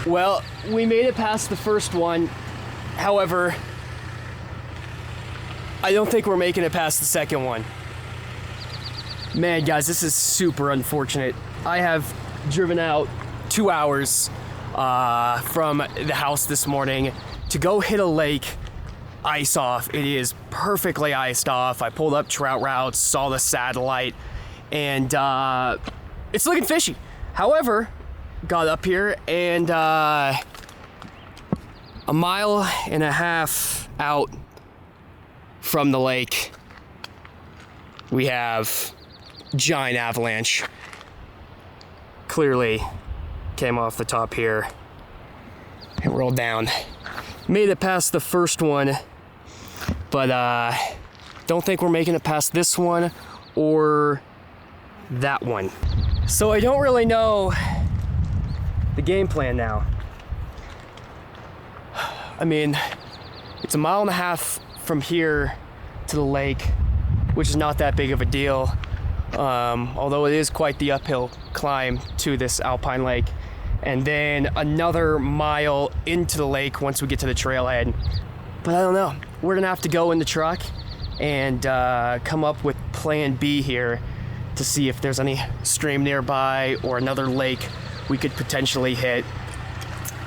Well, we made it past the first one. However, I don't think we're making it past the second one. Man, guys, this is super unfortunate. I have driven out 2 hours from the house this morning to go hit a lake, ice off. It is perfectly iced off. I pulled up trout routes, saw the satellite, and it's looking fishy. However, got up here and a mile and a half out from the lake, we have giant avalanche. Clearly came off the top here and rolled down. Made it past the first one, but don't think we're making it past this one or that one. So I don't really know the game plan now. I mean, it's a mile and a half from here to the lake, which is not that big of a deal. Although it is quite the uphill climb to this Alpine lake. And then another mile into the lake once we get to the trailhead. But I don't know. We're gonna have to go in the truck and come up with plan B here to see if there's any stream nearby or another lake we could potentially hit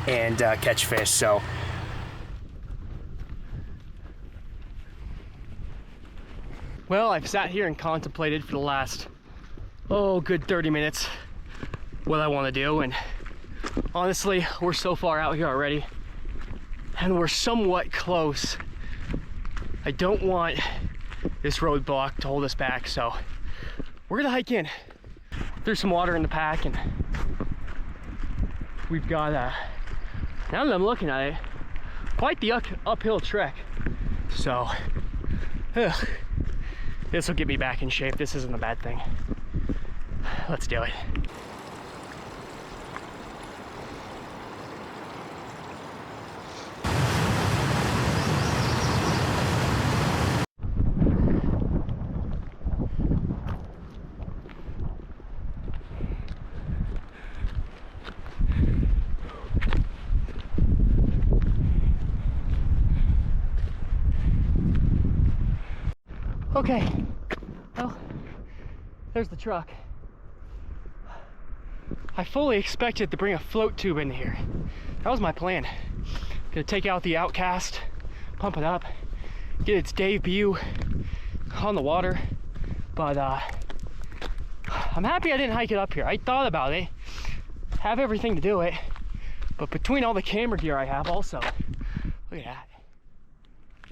and catch fish. So well, I've sat here and contemplated for the last, good 30 minutes what I want to do, and honestly, we're so far out here already, and we're somewhat close. I don't want this roadblock to hold us back, so we're gonna hike in. There's some water in the pack, and we've got, now that I'm looking at it, quite the uphill trek. So, this will get me back in shape. This isn't a bad thing. Let's do it. Okay, well, there's the truck. I fully expected to bring a float tube in here. That was my plan. Gonna take out the Outcast, pump it up, get its debut on the water. But I'm happy I didn't hike it up here. I thought about it, have everything to do it, but between all the camera gear I have also, look at that,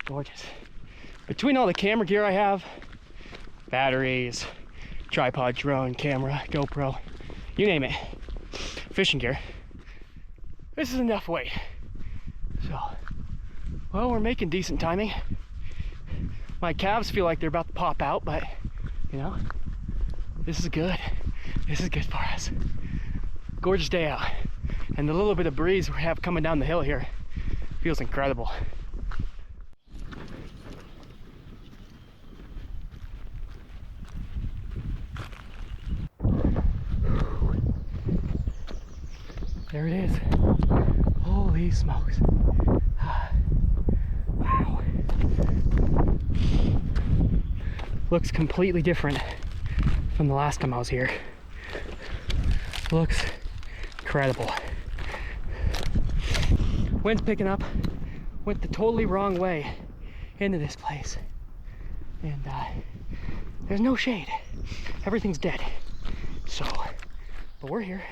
gorgeous. Between all the camera gear I have, batteries, tripod, drone, camera, GoPro, you name it, fishing gear, this is enough weight. So, well, we're making decent timing. My calves feel like they're about to pop out, but you know, this is good. This is good for us. Gorgeous day out. And the little bit of breeze we have coming down the hill here feels incredible. There it is. Holy smokes. Wow. Looks completely different from the last time I was here. Looks incredible. Wind's picking up. Went the totally wrong way into this place. And there's no shade. Everything's dead. So, but we're here.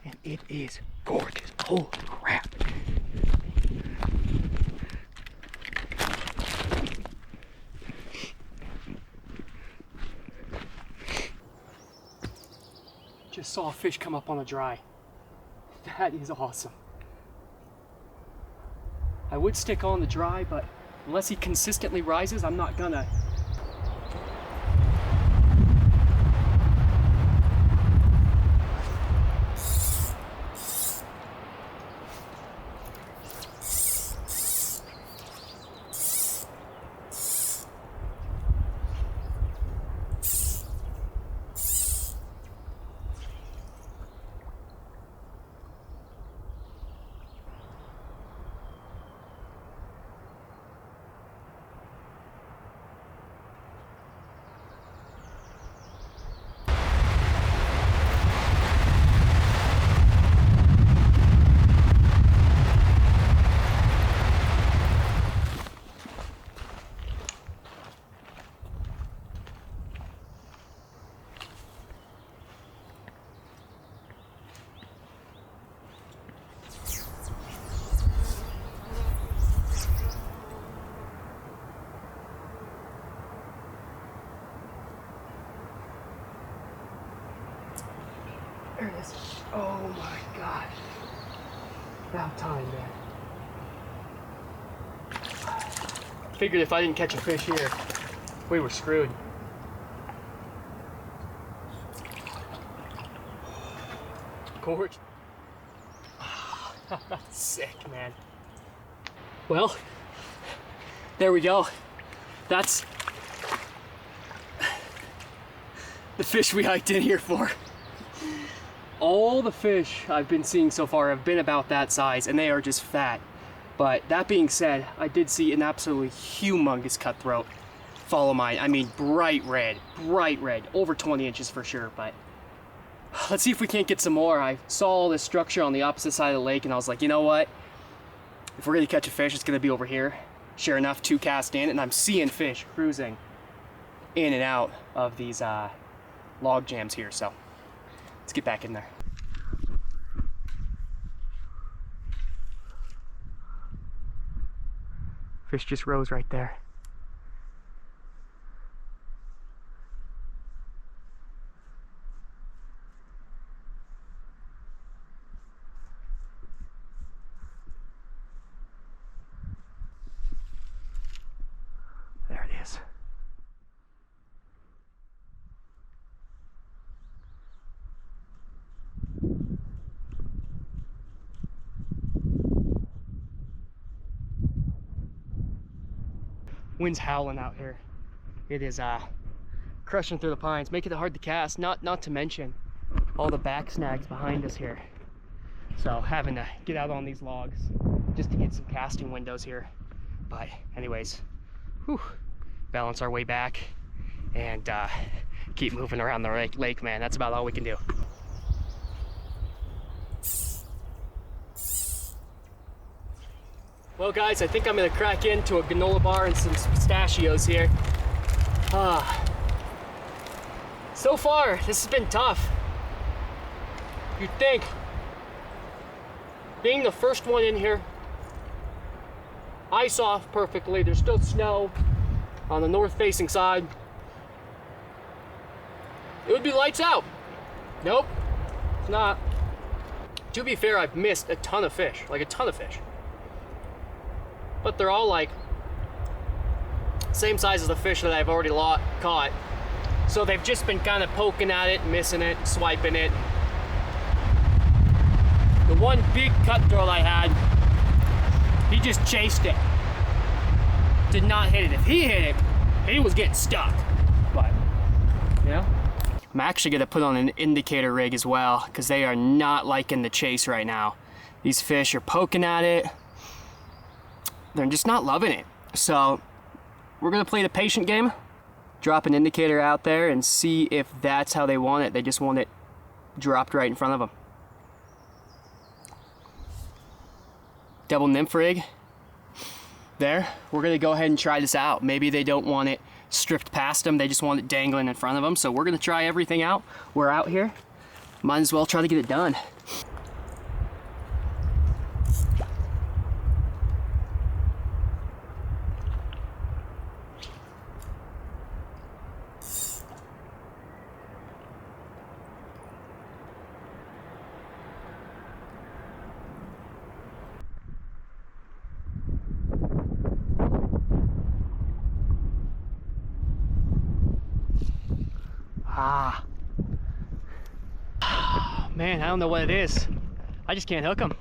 And it is gorgeous. Holy crap. Just saw a fish come up on a dry. That is awesome. I would stick on the dry, but unless he consistently rises, I'm not gonna. There it is. Oh my gosh. About time, man. Figured if I didn't catch a fish here, we were screwed. Gorge. Sick, man. Well, there we go. That's the fish we hiked in here for. All the fish I've been seeing so far have been about that size, and they are just fat. But that being said, I did see an absolutely humongous cutthroat follow mine. I mean, bright red, over 20 inches for sure. But let's see if we can't get some more. I saw all this structure on the opposite side of the lake, and I was like, you know what? If we're gonna catch a fish, it's gonna be over here. Sure enough, 2 cast in, and I'm seeing fish cruising in and out of these log jams here. So let's get back in there. Fish just rose right there. There it is. Wind's howling out here. It is crushing through the pines, making it hard to cast, not to mention all the back snags behind us here. So having to get out on these logs just to get some casting windows here. But anyways, whew, balance our way back and keep moving around the lake, man. That's about all we can do. Well guys, I think I'm gonna crack into a granola bar and some pistachios here. So far, this has been tough. You'd think, being the first one in here, ice off perfectly, there's still snow on the north facing side, it would be lights out. Nope, it's not. To be fair, I've missed a ton of fish, like a ton of fish. But they're all like same size as the fish that I've already caught. So they've just been kind of poking at it, missing it, swiping it. The one big cutthroat I had, he just chased it. Did not hit it. If he hit it, he was getting stuck. But, you know. I'm actually gonna put on an indicator rig as well, because they are not liking the chase right now. These fish are poking at it. They're just not loving it. So we're gonna play the patient game, drop an indicator out there and see if that's how they want it. They just want it dropped right in front of them. Double nymph rig there. We're gonna go ahead and try this out. Maybe they don't want it stripped past them, they just want it dangling in front of them. So we're gonna try everything out. We're out here, might as well try to get it done. Man, I don't know what it is. I just can't hook them.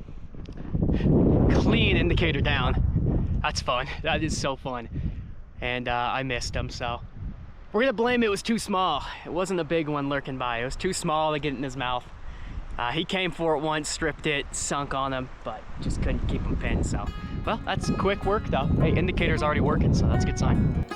Clean indicator down. That's fun. That is so fun. And I missed him, so we're gonna blame it was too small. It wasn't a big one lurking by. It was too small to get in his mouth. He came for it once, stripped it, sunk on him, but just couldn't keep him pinned. So, well, that's quick work though. Hey, indicator's already working, so that's a good sign.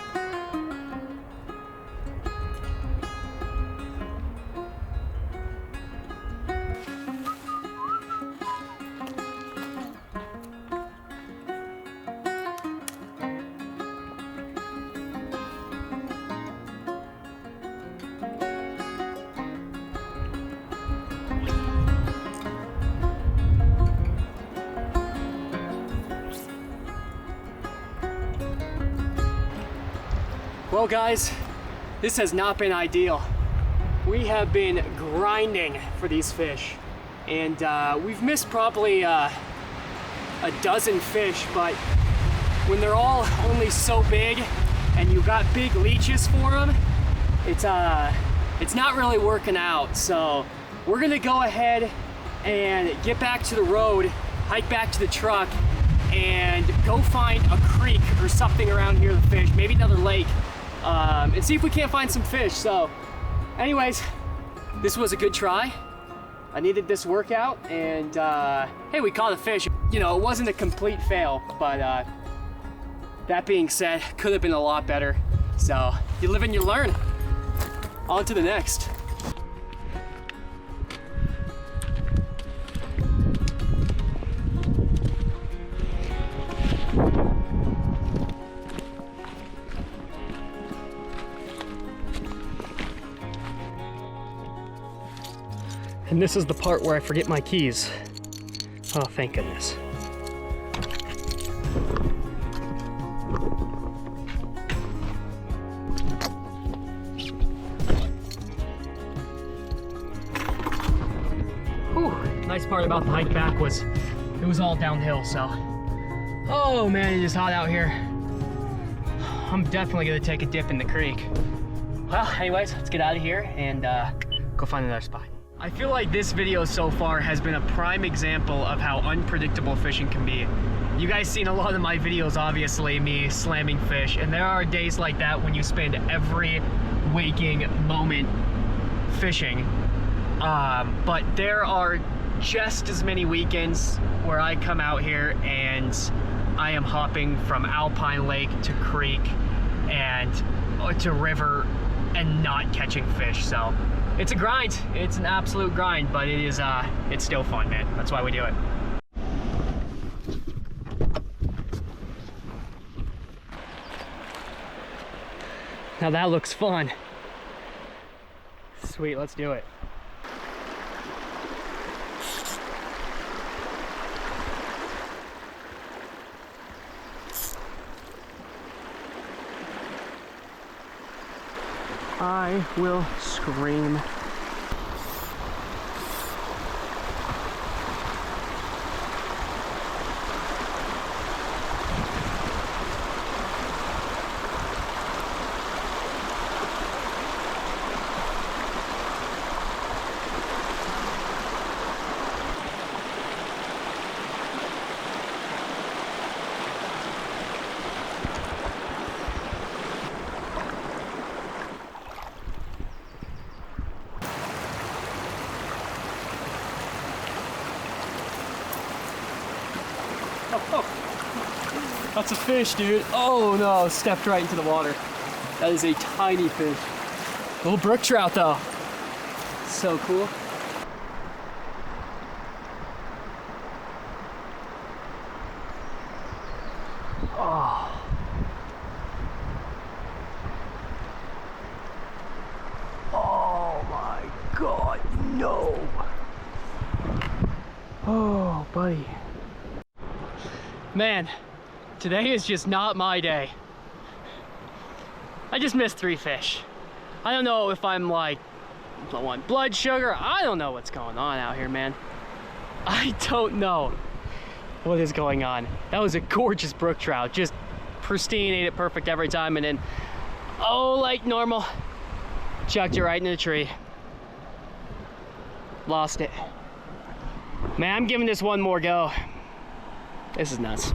Well guys, this has not been ideal. We have been grinding for these fish, and we've missed probably a dozen fish, but when they're all only so big and you got big leeches for them, it's not really working out. So we're gonna go ahead and get back to the road, hike back to the truck, and go find a creek or something around here to fish, maybe another lake, and see if we can't find some fish. So anyways, this was a good try. I needed this workout, and hey, we caught a fish. You know, it wasn't a complete fail, but that being said, could have been a lot better. So you live and you learn. On to the next. And this is the part where I forget my keys. Oh, thank goodness. Whew. Nice part about the hike back was it was all downhill, so. Oh man, it is hot out here. I'm definitely gonna take a dip in the creek. Well, anyways, let's get out of here and go find another spot. I feel like this video so far has been a prime example of how unpredictable fishing can be. You guys seen a lot of my videos, obviously, me slamming fish, and there are days like that when you spend every waking moment fishing. But there are just as many weekends where I come out here and I am hopping from Alpine Lake to creek and to river and not catching fish. So it's a grind. It's an absolute grind, but it is it's still fun, man. That's why we do it. Now that looks fun. Sweet, let's do it. I will scream. Oh, that's a fish, dude. Oh no, stepped right into the water. That is a tiny fish. Little brook trout though. So cool. Oh. Oh my God, no. Oh, buddy. Man, today is just not my day. I just missed 3 fish. I don't know if I'm like low on blood sugar. I don't know what's going on out here, man. I don't know what is going on. That was a gorgeous brook trout, just pristine, ate it perfect every time, and then, oh, like normal, chucked it right into the tree. Lost it. Man, I'm giving this one more go. This is nuts.